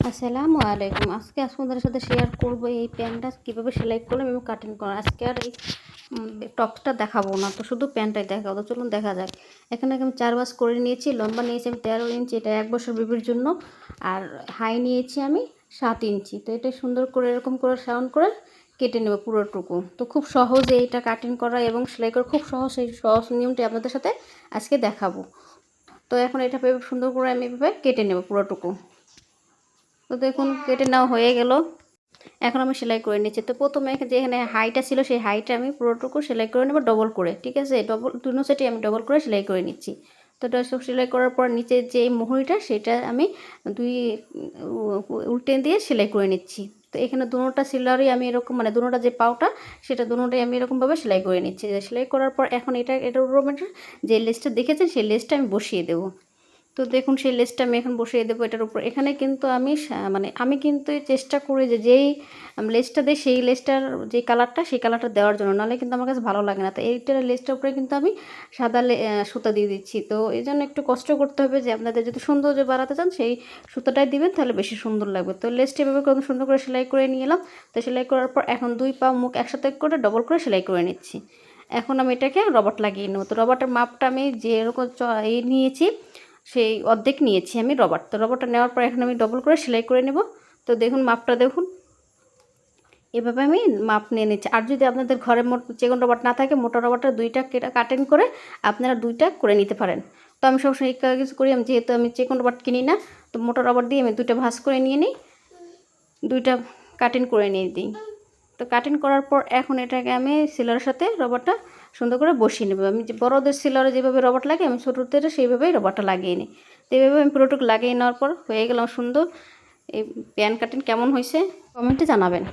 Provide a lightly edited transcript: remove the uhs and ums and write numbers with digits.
আসসালামু আলাইকুম। আজকে আপনাদের সাথে শেয়ার করব এই প্যান্টটা কীভাবে সেলাই করলাম এবং কাটিং করা। আজকে আর এই টপসটা দেখাবো না, তো শুধু প্যান্টটাই দেখাবো। তো চলুন দেখা যাক। এখানে আমি 4 ভাঁজ করে নিয়েছি। লম্বা নিয়েছি আমি 13 ইঞ্চি, এটা 1 বছর বেবির জন্য। আর হাই নিয়েছি আমি 7 ইঞ্চি। তো এটা সুন্দর করে এরকম করে রাউন্ড করে কেটে নেব পুরোটুকু। তো খুব সহজে এটা কাটিং করা এবং সেলাই করা খুব সহজ। এই সহজ নিয়মটি আপনাদের সাথে আজকে দেখাবো। তো এখন এটা সুন্দর করে আমি এভাবে কেটে নেব পুরোটুকু। তো দেখুন কেটে নেওয়া হয়ে গেল। এখন আমি সেলাই করে নিচ্ছি। তো প্রথমে যেখানে হাইটা ছিল সেই হাইটা আমি পুরোটুকু সেলাই করে নেব ডবল করে, ঠিক আছে? দুনো সাইডে আমি ডবল করে সেলাই করে নিচ্ছি। তো এটা সব সেলাই করার পর নিচে যে মুহুরিটা সেটা আমি উল্টে দিয়ে সেলাই করে নিচ্ছি। তো এখানে দুটোটা সেলারই আমি এরকম দুটোটা যে পাউটা সেটা দুটোটাই আমি এরকমভাবে সেলাই করে নিচ্ছি। সেলাই করার পর এখন এটার উপর যে লেসটা দেখেছেন সেই লেসটা আমি বসিয়ে দেবো। তো দেখুন সেই লেসটা আমি এখন বসিয়ে দেবো এটার উপর। এখানে কিন্তু আমি কিন্তু চেষ্টা করি যে যেই লেসটা দিই সেই লেসটার যে কালারটা সেই কালারটা দেওয়ার জন্য, নাহলে কিন্তু আমার কাছে ভালো লাগে না। তো এইটার লেসটার উপরে কিন্তু আমি সাদা সুতা দিয়ে দিচ্ছি। তো এই জন্য একটু কষ্ট করতে হবে, যে আপনাদের যদি সৌন্দর্য বাড়াতে চান সেই সুতাটাই দিবেন, তাহলে বেশি সুন্দর লাগবে। তো লেসটা এভাবে কত সুন্দর করে সেলাই করে নিয়ে এলাম। তো সেলাই করার পর এখন 2 পা মুখ একসাথে করে ডবল করে সেলাই করে নিচ্ছি। এখন আমি এটাকে রবার্ট লাগিয়ে নেব। তো রবার্টের মাপটা আমি যেরকম নিয়েছি সেই অর্ধেক নিয়েছি আমি রবার্ট। তো রবার্টটা নেওয়ার পর এখন আমি ডবল করে সেলাই করে নেব। তো দেখুন মাপটা দেখুন, এভাবে আমি মাপ নিয়ে নিচ্ছি। আর যদি আপনাদের ঘরে চিকন রবার্ট না থাকে, মোটা রবার্টটা 2টা কাটিং করে আপনারা 2টা করে নিতে পারেন। তো আমি সবসময় এই কিছু করি, আমি যেহেতু আমি চিকন রবার্ট কিনি না, তো মোটা রবার্ট দিয়ে আমি 2টা ভাঁজ করে নিয়ে নিই, 2টা কাটিং করে নিয়ে দিই। তো কাটিং করার পর এখন এটাকে আমি সিলারের সাথে রবারটা সুন্দর করে বসিয়ে নেব। আমি যে বড়দের সিলারে যেভাবে রবার্ট লাগে আমি ছোটোদের সেইভাবেই রবারটা লাগিয়ে নিই। তো এইভাবে আমি পুরোটুকু লাগিয়ে নেওয়ার পর হয়ে গেলাম সুন্দর। এই প্যান কাটিং কেমন হয়েছে কমেন্টে জানাবেন।